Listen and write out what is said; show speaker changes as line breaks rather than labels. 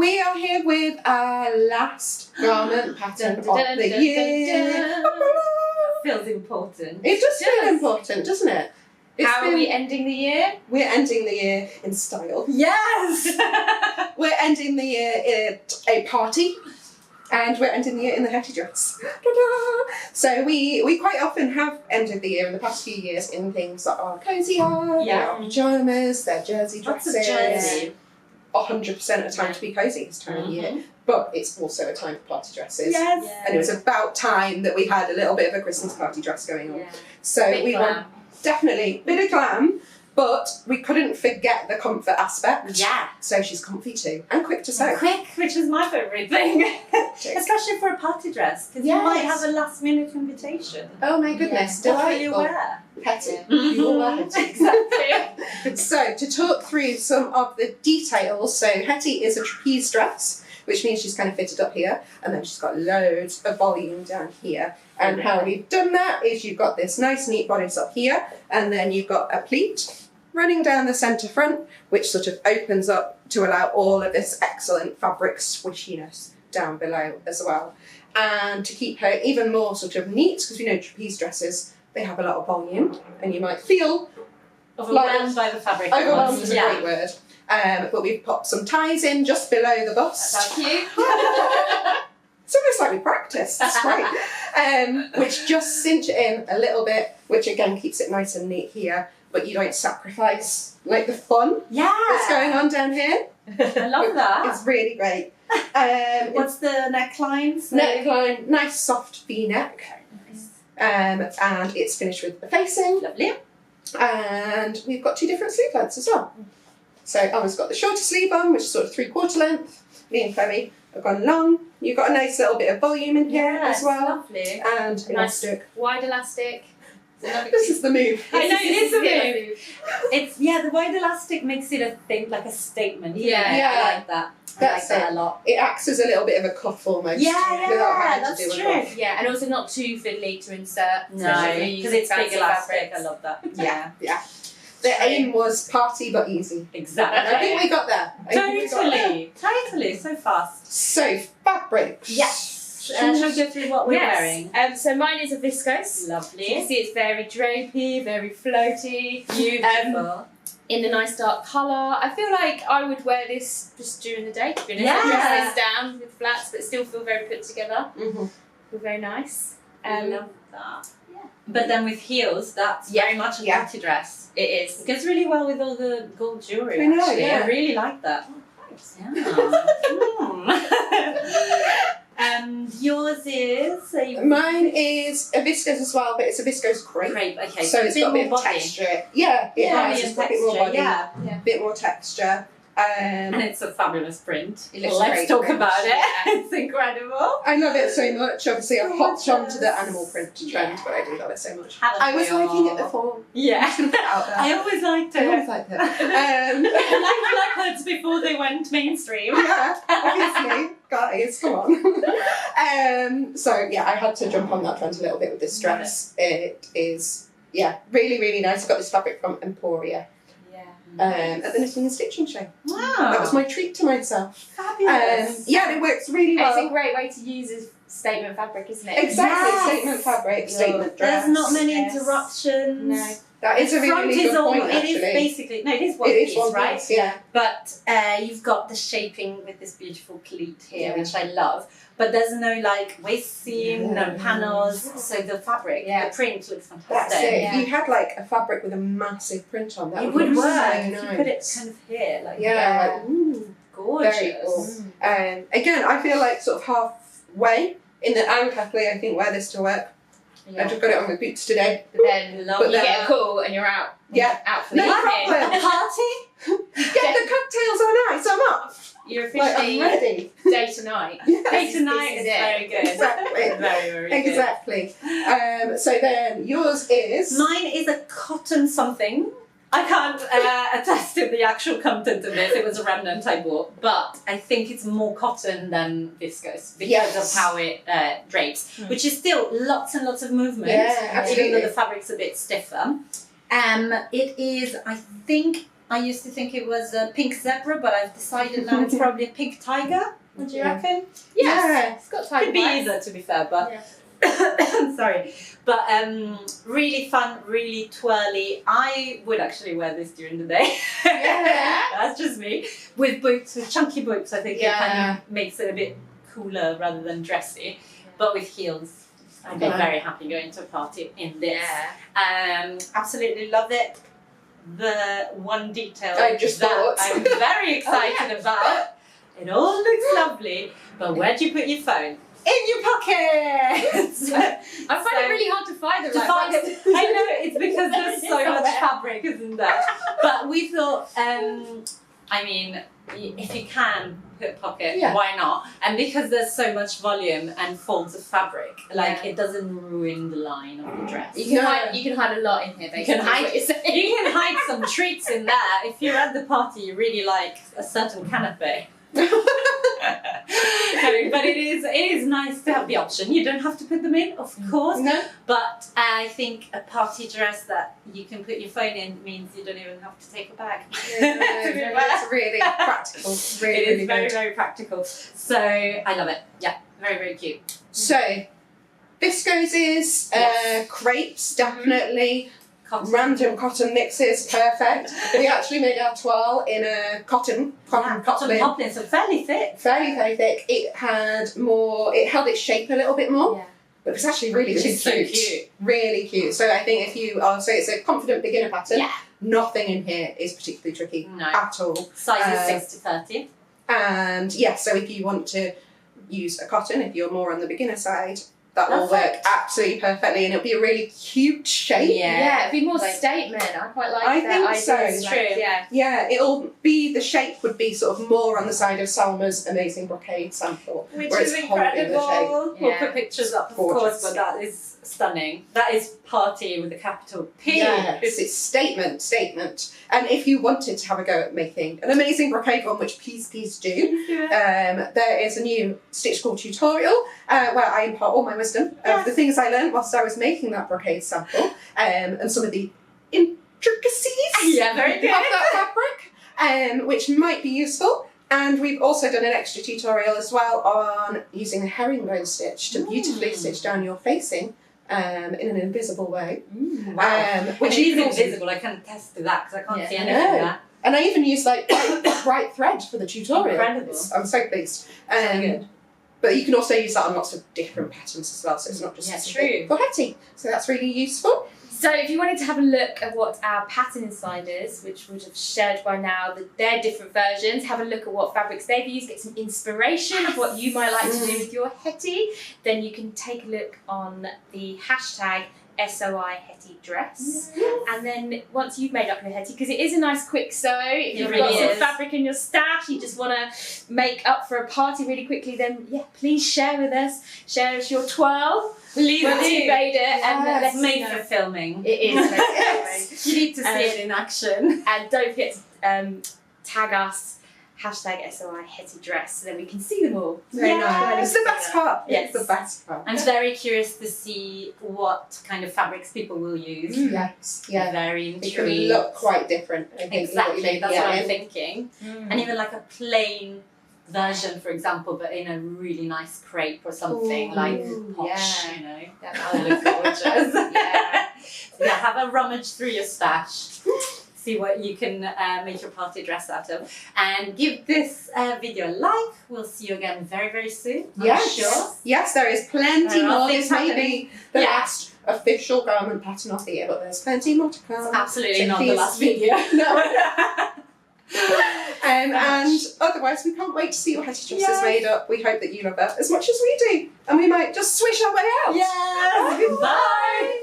We are here with our last garment pattern of the year.
Feels important.
It does feel important, doesn't it?
How are we ending the year?
We're ending the year in style.
Yes!
We're ending the year at a party. And we're ending the year in the Hettie dress. Ta-da! So we quite often have ended the year in the past few years in things that are cozier, they are pyjamas, they're jersey dresses.
Lots of jersey.
100% a time to be cozy this time of year. But it's also a time for party dresses.
Yes.
And it was about time that we had a little bit of a Christmas party dress going on.
Yeah.
So
Bit
we
glam.
want definitely a bit of glam, but we couldn't forget the comfort aspect.
Yeah.
So she's comfy too and quick to sew.
Quick, which is my favourite thing. Especially for a party dress, because you might have a last minute invitation.
Oh my goodness,
What will you
delightful.
wear?
Hettie.
Yeah.
You will wear Hettie.
Exactly.
So to talk through some of the details, so Hettie is a trapeze dress, which means she's kind of fitted up here, and then she's got loads of volume down here. And how we've done that is you've got this nice neat bodice up here, and then you've got a pleat running down the centre front, which sort of opens up to allow all of this excellent fabric squishiness down below as well. And to keep her even more sort of neat, because we know trapeze dresses, they have a lot of volume, and you might feel
Overwhelmed by the fabric.
overwhelmed is a great word. But we've popped some ties in just below the bust.
That's cute.
It's almost like we practiced. That's great. Which just cinch it in a little bit, which again keeps it nice and neat here, but you don't sacrifice like the fun that's going on down here.
I love that.
It's really great.
What's the neckline?
Neckline, nice soft V-neck. And it's finished with the facing.
Lovely.
And we've got two different sleeve lengths as well. So Emma's got the shorter sleeve on, which is sort of 3/4 length. Me and Chloe have gone long. You've got a nice little bit of volume in here as well.
Lovely.
And
Nice
elastic.
wide elastic.
This is the move.
I know, it is a
the
move. It's the wide elastic makes it a thing, like a statement.
Yeah.
Isn't it?
Yeah.
I like that.
That's
I like that
it.
a lot.
It acts as a little bit of a cuff almost. Without having
that's
to do a
true.
cuff.
Yeah, and also not too fiddly to insert.
No,
especially
because
using
it's big
fancy
elastic.
fabrics.
I love that.
Yeah. The aim was party but easy. And I think
Exactly.
we got there. I think we got there.
Totally. So fast.
So, fabrics.
Yes. Shall we go through what we're wearing?
So mine is a viscose. You
Lovely.
can see it's very drapey, very floaty,
Beautiful.
in a nice dark colour. I feel like I would wear this just during the day, to be honest.
Yeah.
Dress this down with flats, but still feel very put together.
Mm-hmm.
Feel very nice.
I love that. Yeah. But then with heels, that's very much a
Yeah.
party dress.
It is.
It goes really well with all the gold jewellery,
I know,
actually.
yeah.
I really like that. And yours is a
Mine is a viscose as well, but it's a viscose crepe.
crepe. Okay,
So it's got a bit of
more body.
texture. Yeah, it has.
Body
It's
and
got a bit more
texture,
body,
yeah.
a bit more texture.
And it's a fabulous print.
It looks
Let's
great
talk
print.
about it.
Yeah.
It's incredible.
I love it so much. Obviously, I've hopped
Gorgeous.
onto the animal print trend, but I do love it so much.
Haven't
I was
we
liking
all?
it before.
Yeah.
Just gonna put it out there.
I always liked
I
it.
always liked it.
I liked leopards before they went mainstream.
Yeah, obviously, guys, come on. So yeah, I had to jump on that trend a little bit with this dress. It is, really, really nice. I've got this fabric from Emporia at the Knitting and Stitching Show.
Wow.
That was my treat to myself.
Fabulous.
Yeah, it works really
It's a
well.
great way to use as statement fabric, isn't it?
Exactly,
Yes.
statement fabric, statement dress.
There's not many
Yes.
interruptions.
No.
That is a
The front
really
is
good
all,
point,
it
actually.
is basically, no, it is one
It
piece,
is one
right?
piece, yeah.
But you've got the shaping with this beautiful pleat here,
Yeah.
which I love. But there's no like waist seam, no
Yeah.
panels. So the fabric,
Yeah.
the print looks fantastic.
That's it.
Yeah.
If you had like a fabric with a massive print on, that
It
would
would
look
work
so
if
nice.
you put it kind of here, like
Yeah, like, ooh,
gorgeous.
very cool. Again, I feel like sort of halfway in that I would happily, I think, wear this to work. I just got it on my boots today.
But then
Love
you
that.
get a call and you're out.
Yeah.
Out for the
No
evening.
problem.
A party?
Get the cocktails on ice, I'm off.
You're
Like, I'm
officially
ready.
day to night.
Day to night
This
is
is it.
very good.
Exactly.
Very, very good.
Exactly. So then yours is...
Mine is a cotton something. I can't attest to the actual content of this. It was a remnant I bought, but I think it's more cotton than viscose because
Yes.
of how it drapes, which is still lots and lots of movement,
Yeah,
even
absolutely.
though the fabric's a bit stiffer. It is, I think, I used to think it was a pink zebra, but I've decided now it's probably a pink tiger. What do you reckon?
Yes, it's got tiger
Could be
vibes.
either, to be fair, but
Yeah.
sorry. But really fun, really twirly. I would actually wear this during the day.
Yeah.
That's just me. With boots, with chunky boots, I think it kind of makes it a bit cooler rather than dressy. But with heels, I'd be very happy going to a party in this.
Yeah.
Absolutely love it. The one detail
I just
that
thought.
I'm very excited about. It all looks lovely, but where do you put your phone? In your pockets!
I find it really hard to find the
To
right
find
box.
it. I know, it's because there's so
It's
much
somewhere.
fabric, isn't there? But we thought, I mean, if you can put a pocket, why not? And because there's so much volume and folds of fabric, like it doesn't ruin the line of the dress.
You can hide a lot in here, basically.
You can hide some treats in there. If you're at the party, you really like a certain canapé. But it is nice to have the option. You don't have to put them in, of course.
No.
But I think a party dress that you can put your phone in means you don't even have to take a bag.
It's really practical. Really,
It is
really
very,
good.
very practical. So I love it. Yeah, very, very cute.
So, viscoses, crepes, definitely.
Cotton.
Random cotton mixes, perfect. We actually made our toile in a cotton
Cotton poplin, so fairly thick.
fairly, very thick. It held its shape a little bit more,
Yeah.
but it was actually really
It's
cute.
so cute.
Really cute. So I think if you are, so it's a confident beginner pattern.
Yeah.
Nothing in here is particularly tricky
No.
at all.
Size is 6 to 30.
And so if you want to use a cotton, if you're more on the beginner side, that will work
Perfect.
absolutely perfectly, and it'll be a really cute shape.
Yeah, it'd be more
Like-
statement. I quite like
I
that
think
idea.
so.
Like,
True.
yeah.
Yeah, the shape would be sort of more on the side of Salma's amazing brocade sample.
Which
where
is
it's holding the shape.
incredible. We'll
Yeah.
put pictures up, of
Gorgeous.
course, but that is stunning. That is party with a capital P.
Yes, it's statement. And if you wanted to have a go at making an amazing brocade one, which please do, there is a new Stitch School tutorial where I impart all my wisdom of the things I learned whilst I was making that brocade sample, and some of the intricacies
Yeah, very
of
good.
that fabric, which might be useful. And we've also done an extra tutorial as well on using a herringbone stitch to beautifully stitch down your facing in an invisible way.
Wow.
Which
Which
you
is
can also-
invisible. I can attest to that because I can't
Yeah.
see anything
No.
there.
And I even used like bright thread for the tutorial.
Incredible.
I'm so pleased.
So good.
But you can also use that on lots of different patterns as well, so it's not just
Yeah,
specific
true.
for Hettie. So that's really useful.
So if you wanted to have a look at what our pattern insiders, which would have shared by now their different versions, have a look at what fabrics they've used, get some inspiration of what you might like to do with your Hettie, then you can take a look on the hashtag SOI Hettie dress. And then once you've made up your Hettie, because it is a nice quick sew, if you've
really
got some
is.
fabric in your stash, you just want to make up for a party really quickly, then please share with us. Share us your twirl.
Please
Once
do.
you've made it, and
Yes.
let's
It's made
know.
for filming.
It is.
Yes.
You need to see it.
in action.
And don't forget to tag us, hashtag SOI Hettie dress, so then we can see them all.
Very
Yes.
nice. It's the best part.
Yes.
It's the best part.
I'm very curious to see what kind of fabrics people will use.
Yes. Yeah.
Very
It can
intrigued.
look quite different. I think,
Exactly, that's what I'm thinking.
Mm.
And even like a plain version, for example, but in a really nice crepe or something,
Ooh,
like posh, you know. That would look gorgeous. Yeah, have a rummage through your stash. See what you can make your party dress out of. And give this video a like. We'll see you again very, very soon. I'm
Yes.
sure.
Yes, there is plenty
There are
more.
things
This may
happening.
be the
Yeah.
last official garment pattern of the year, but there's plenty more to come.
Absolutely
So
not the
please-
last video.
No. And otherwise, we can't wait to see what Hettie Dress is
Yes.
made up. We hope that you love that as much as we do. And we might just swish our way out.
Yes. Goodbye.